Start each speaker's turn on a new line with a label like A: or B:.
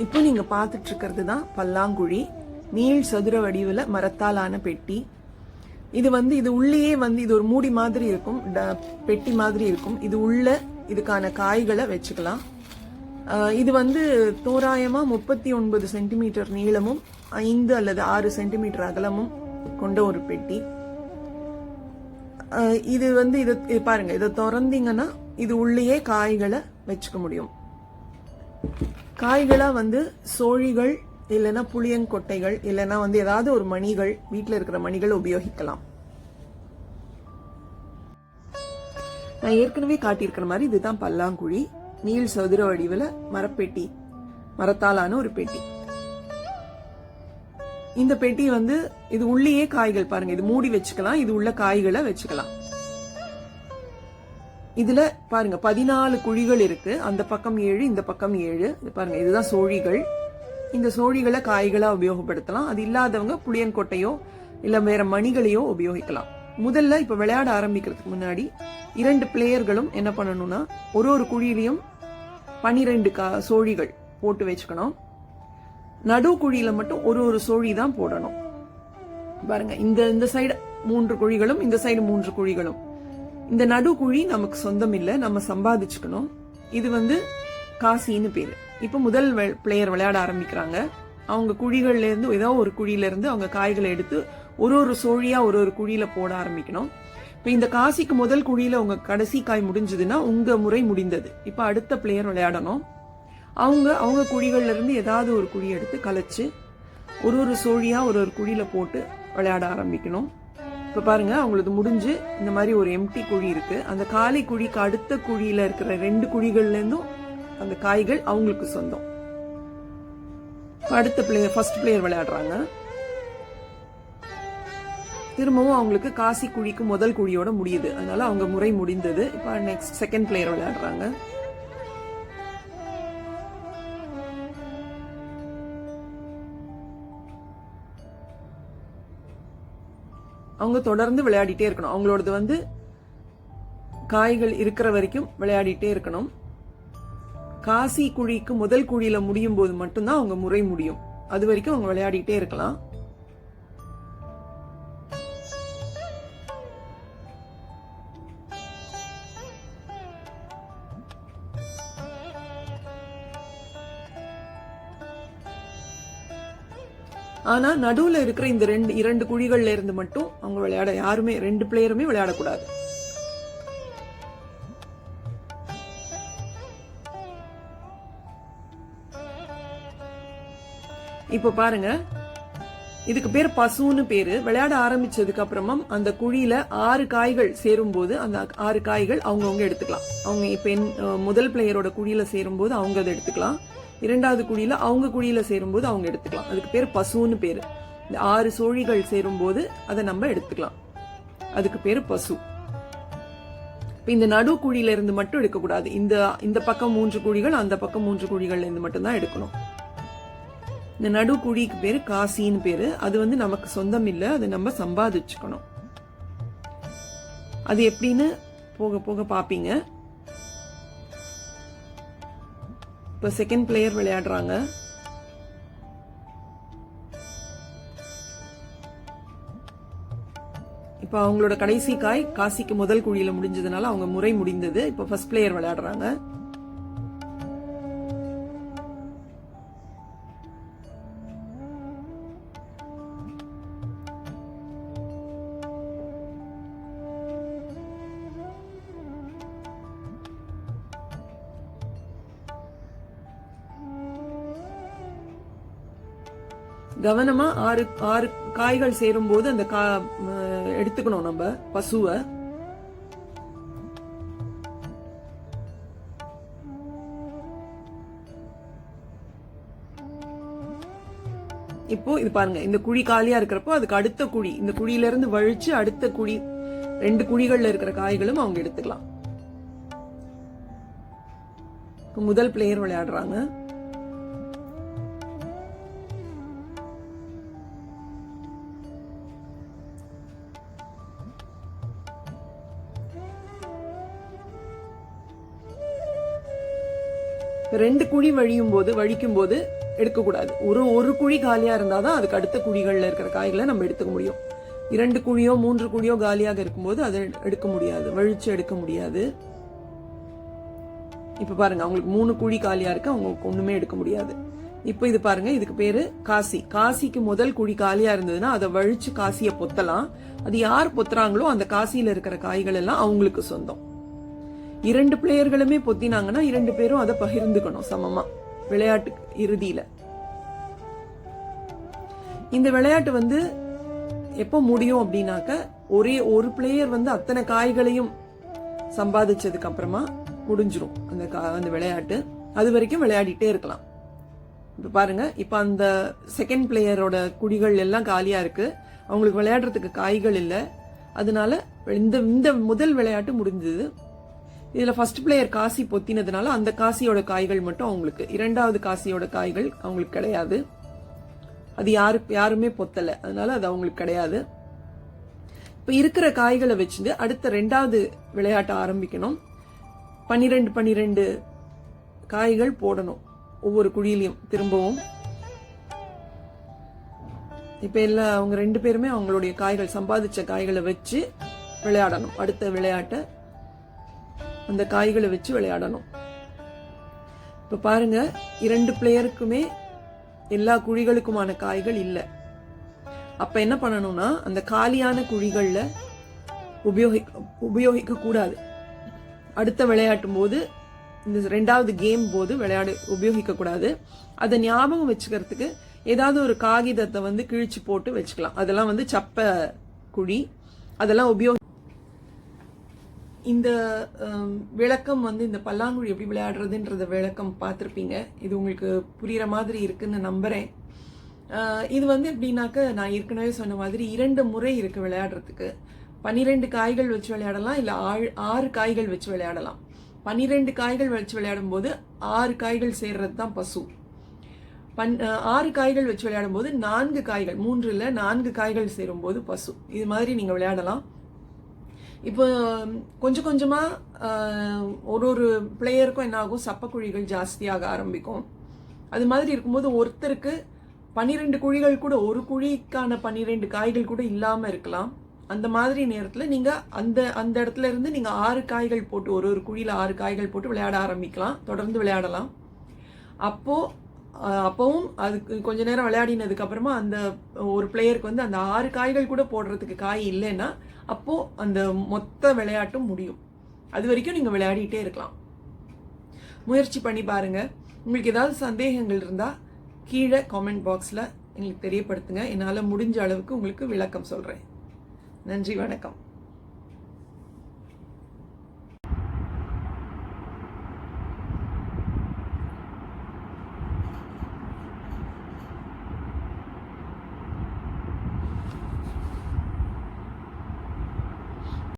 A: இப்போ நீங்க பார்த்துட்டு இருக்கிறது தான் பல்லாங்குழி. நீள் சதுர வடிவில் மரத்தால் ஆன பெட்டி. இது இது உள்ளேயே இது ஒரு மூடி மாதிரி இருக்கும், பெட்டி மாதிரி இருக்கும். இது உள்ள இதுக்கான காய்களை வச்சுக்கலாம். இது தோராயமா 39 சென்டிமீட்டர் நீளமும் 5 அல்லது 6 சென்டிமீட்டர் அகலமும் கொண்ட ஒரு பெட்டி. இது பாருங்க, இதை திறந்தீங்கன்னா இது உள்ளேயே காய்களை வச்சுக்க முடியும். காய்களா சோழிகள் இல்லைன்னா புளியங்கொட்டைகள் இல்லைன்னா ஏதாவது ஒரு மணிகள், வீட்டில் இருக்கிற மணிகள் உபயோகிக்கலாம். நான் ஏற்கனவே காட்டியிருக்கிற மாதிரி இதுதான் பல்லாங்குழி. நீள் சதுர வடிவில் மரப்பெட்டி, மரத்தாலான ஒரு பெட்டி. இந்த பெட்டி இது உள்ளேயே காய்கள் பாருங்க, இது மூடி வச்சுக்கலாம், இது உள்ள காய்களை வச்சுக்கலாம். இதுல பாருங்க 14 குழிகள் இருக்கு. அந்த பக்கம் 7, இந்த பக்கம் 7. பாருங்க, இதுதான் சோழிகள். இந்த சோழிகளை காய்களா உபயோகப்படுத்தலாம். அது இல்லாதவங்க புளியன்கொட்டையோ இல்ல வேற மணிகளையோ உபயோகிக்கலாம். முதல்ல இப்ப விளையாட ஆரம்பிக்கிறதுக்கு முன்னாடி 2 பிளேயர்களும் என்ன பண்ணணும்னா ஒரு குழியிலையும் 12 சோழிகள் போட்டு வச்சுக்கணும். நடு குழியில மட்டும் ஒரு சோழி தான் போடணும். பாருங்க, இந்த சைடு 3 குழிகளும், இந்த சைடு 3 குழிகளும். இந்த நடு குழி நமக்கு சொந்தம் இல்ல, நம்ம சம்பாதிச்சுக்கணும். இது காசின்னு பேரு. இப்ப முதல் பிளேயர் விளையாட ஆரம்பிக்கிறாங்க. அவங்க குழிகள்ல இருந்து ஏதோ ஒரு குழியில இருந்து அவங்க காய்களை எடுத்து ஒரு சோழியா ஒரு குழியில போட ஆரம்பிக்கணும். இப்ப இந்த காசிக்கு முதல் குழியில உங்க கடைசி காய் முடிஞ்சதுன்னா உங்க முறை முடிந்தது. இப்ப அடுத்த பிளேயர் விளையாடணும். அவங்க குழிகள்ல இருந்து ஏதாவது ஒரு குழி எடுத்து கலைச்சு ஒரு சோழியா ஒரு குழியில போட்டு விளையாட ஆரம்பிக்கணும். இப்ப பாருங்க, அவங்களுக்கு முடிஞ்சு இந்த மாதிரி ஒரு எம்டி குழி இருக்கு. அந்த காலி குழிக்கு அடுத்த குழியில இருக்கிற 2 குழிகள்ல இருந்தும் அந்த காய்கள் அவங்களுக்கு சொந்தம். அடுத்த பிளேயர், ஃபர்ஸ்ட் பிளேயர் விளையாடுறாங்க. திரும்பவும் அவங்களுக்கு காசி குழிக்கு முதல் குழியோட முடியுது, அதனால அவங்க முறை முடிந்தது. இப்ப நெக்ஸ்ட் செகண்ட் பிளேயர் விளையாடுறாங்க. அவங்க தொடர்ந்து விளையாடிட்டே இருக்கணும். அவங்களோடது காய்கள் இருக்கிற வரைக்கும் விளையாடிட்டே இருக்கணும். காசி குழிக்கு முதல் குழியில முடியும் போது மட்டும்தான் அவங்க முறை முடியும். அது வரைக்கும் அவங்க விளையாடிட்டே இருக்கலாம். ஆனா நடுவுல இருக்கிற இந்த 2 குழிகள்ல இருந்து மட்டும் அவங்க விளையாட, யாருமே 2 பிளேயருமே விளையாடக்கூடாது. இப்ப பாருங்க, இதுக்கு பேர் பசுன்னு பேரு. விளையாட ஆரம்பிச்சதுக்கு அப்புறமா அந்த குழியில 6 காய்கள் சேரும் போது அந்த 6 காய்கள் அவங்கவுங்க எடுத்துக்கலாம். அவங்க இப்ப முதல் பிளேயரோட குழியில சேரும் போது அவங்க அதை எடுத்துக்கலாம். 2வது குழியில அவங்க குழியில சேரும்போது அவங்க எடுத்துக்கலாம். அதுக்கு பேர் பசுன்னு பேரு. இந்த 6 சோழிகள் சேரும் போது அதை நம்ம எடுத்துக்கலாம். அதுக்கு பேரு பசு. இப்ப இந்த நடு குழியில இருந்து மட்டும் எடுக்கக்கூடாது. இந்த பக்கம் 3 குழிகள், அந்த பக்கம் 3 குழிகள்ல இருந்து மட்டும் தான் எடுக்கணும். இந்த நடு குழிக்கு பேரு காசின்னு பேரு. அது நமக்கு சொந்தம் இல்ல, அது நம்ம சம்பாதிச்சுக்கணும். அது எப்படின்னு போக போக பாப்பீங்க. இப்ப செகண்ட் பிளேயர் விளையாடுறாங்க. இப்ப அவங்களோட கடைசி காய் காசிக்கு முதல் குழியில முடிஞ்சதுனால அவங்க முறை முடிந்தது. இப்ப ஃபர்ஸ்ட் பிளேயர் விளையாடுறாங்க. கவனமா 6 காய்கள் சேரும் போது அந்த எடுத்துக்கணும் நம்ம பசுவை. இப்போ இது பாருங்க, இந்த குழி காலியா இருக்கிறப்போ அதுக்கு அடுத்த குழி, இந்த குழியில இருந்து வழிச்சு அடுத்த குழி 2 குழிகள்ல இருக்கிற காய்களும் அவங்க எடுத்துக்கலாம். முதல் பிளேயர் விளையாடுறாங்க. ரெண்டு குழி வழிக்கும் போது எடுக்கக்கூடாது. ஒரு குழி காலியா இருந்தாதான் அதுக்கு அடுத்த குழிகள்ல இருக்கிற காய்களை நம்ம எடுத்துக்க முடியும். 2 குழியோ 3 குழியோ காலியாக இருக்கும்போது அதை எடுக்க முடியாது, வழிச்சு எடுக்க முடியாது. இப்ப பாருங்க, அவங்களுக்கு 3 குழி காலியா இருக்கு, அவங்களுக்கு ஒண்ணுமே எடுக்க முடியாது. இப்ப இது பாருங்க, இதுக்கு பேரு காசி. காசிக்கு முதல் குழி காலியா இருந்ததுன்னா அதை வழிச்சு காசியை பொத்தலாம். அது யார் பொத்துறாங்களோ அந்த காசியில இருக்கிற காய்கள் எல்லாம் அவங்களுக்கு சொந்தம். 2 பிளேயர்களுமே பொத்தினாங்கன்னா 2 பேரும் அதை பகிர்ந்துக்கணும் சமமா விளையாட்டு இறுதியில. இந்த விளையாட்டு எப்போ முடியும் அப்படின்னாக்க, ஒரே ஒரு பிளேயர் அத்தனை காய்களையும் சம்பாதிச்சதுக்கு அப்புறமா முடிஞ்சிரும் அந்த விளையாட்டு. அது வரைக்கும் விளையாடிட்டே இருக்கலாம். இப்ப பாருங்க, இப்ப அந்த செகண்ட் பிளேயரோட குழிகள் எல்லாம் காலியா இருக்கு, அவங்களுக்கு விளையாடுறதுக்கு காய்கள் இல்ல. அதனால இந்த முதல் விளையாட்டு முடிஞ்சது. இதுல ஃபர்ஸ்ட் பிளேயர் காசி பொத்தினதுனால அந்த காசியோட காய்கள் மட்டும் அவங்களுக்கு, 2வது காசியோட காய்கள் அவங்களுக்கு கிடையாது. அது யாருமே பொத்தல, அதனால அது அவங்களுக்கு கிடையாது. இப்ப இருக்கிற காய்களை வச்சு அடுத்த 2வது விளையாட்டை ஆரம்பிக்கணும். 12 காய்கள் போடணும் ஒவ்வொரு குழியிலையும் திரும்பவும். இப்ப எல்லாம் அவங்க 2 பேருமே அவங்களுடைய காய்கள், சம்பாதிச்ச காய்களை வச்சு விளையாடணும். அடுத்த விளையாட்டை அந்த காய்களை வச்சு விளையாடணும். இப்ப பாருங்க, 2 பிளேயருக்குமே எல்லா குழிகளுக்குமான காய்கள் இல்ல. அப்ப என்ன பண்ணணும்னா, அந்த காலியான குழிகள்ல உபயோகிக்க கூடாது. அடுத்த விளையாட்டும் போது, இந்த 2வது கேம் போது உபயோகிக்க கூடாது. அதை ஞாபகம் வச்சுக்கிறதுக்கு ஏதாவது ஒரு காகிதத்தை கிழிச்சு போட்டு வச்சுக்கலாம். அதெல்லாம் சப்ப குழி, அதெல்லாம் இந்த விளக்கம் இந்த பல்லாங்குழி எப்படி விளையாடுறதுன்றத விளக்கம் பார்த்துருப்பீங்க. இது உங்களுக்கு புரியுற மாதிரி இருக்குன்னு நம்புறேன். இது எப்படின்னாக்க, நான் ஏற்கனவே சொன்ன மாதிரி 2 முறை இருக்கு விளையாடுறதுக்கு. 12 காய்கள் வச்சு விளையாடலாம், இல்ல 6 காய்கள் வச்சு விளையாடலாம். 12 காய்கள் வச்சு விளையாடும் போது 6 காய்கள் சேர்றது தான் பசு. 6 காய்கள் வச்சு விளையாடும் போது 4 காய்கள், 3 இல்ல 4 காய்கள் சேரும் போது பசு. இது மாதிரி நீங்க விளையாடலாம். இப்போ கொஞ்சம் கொஞ்சமா ஒரு பிளேயருக்கும் என்ன ஆகும், சப்பக்குழிகள் ஜாஸ்தியாக ஆரம்பிக்கும். அது மாதிரி இருக்கும்போது ஒருத்தருக்கு 12 குழிகள் கூட, ஒரு குழிக்கான 12 காய்கள் கூட இல்லாம இருக்கலாம். அந்த மாதிரி நேரத்துல நீங்க அந்த இடத்துல இருந்து நீங்க 6 காய்கள் போட்டு, ஒரு குழியில 6 காய்கள் போட்டு விளையாட ஆரம்பிக்கலாம், தொடர்ந்து விளையாடலாம். அப்பவும் அதுக்கு கொஞ்ச நேரம் விளையாடினதுக்கு அப்புறமா அந்த ஒரு பிளேயருக்கு அந்த 6 காய்கள் கூட போடுறதுக்கு காய் இல்லைன்னா அப்போ அந்த மொத்த விளையாட்டும் முடியும். அது வரைக்கும் நீங்க விளையாடிட்டே இருக்கலாம். முயற்சி பண்ணி பாருங்க. உங்களுக்கு ஏதாவது சந்தேகங்கள் இருந்தா கீழே காமெண்ட் பாக்ஸ்ல எங்களுக்கு தெரியப்படுத்துங்க. என்னால முடிஞ்ச அளவுக்கு உங்களுக்கு விளக்கம் சொல்றேன். நன்றி, வணக்கம்.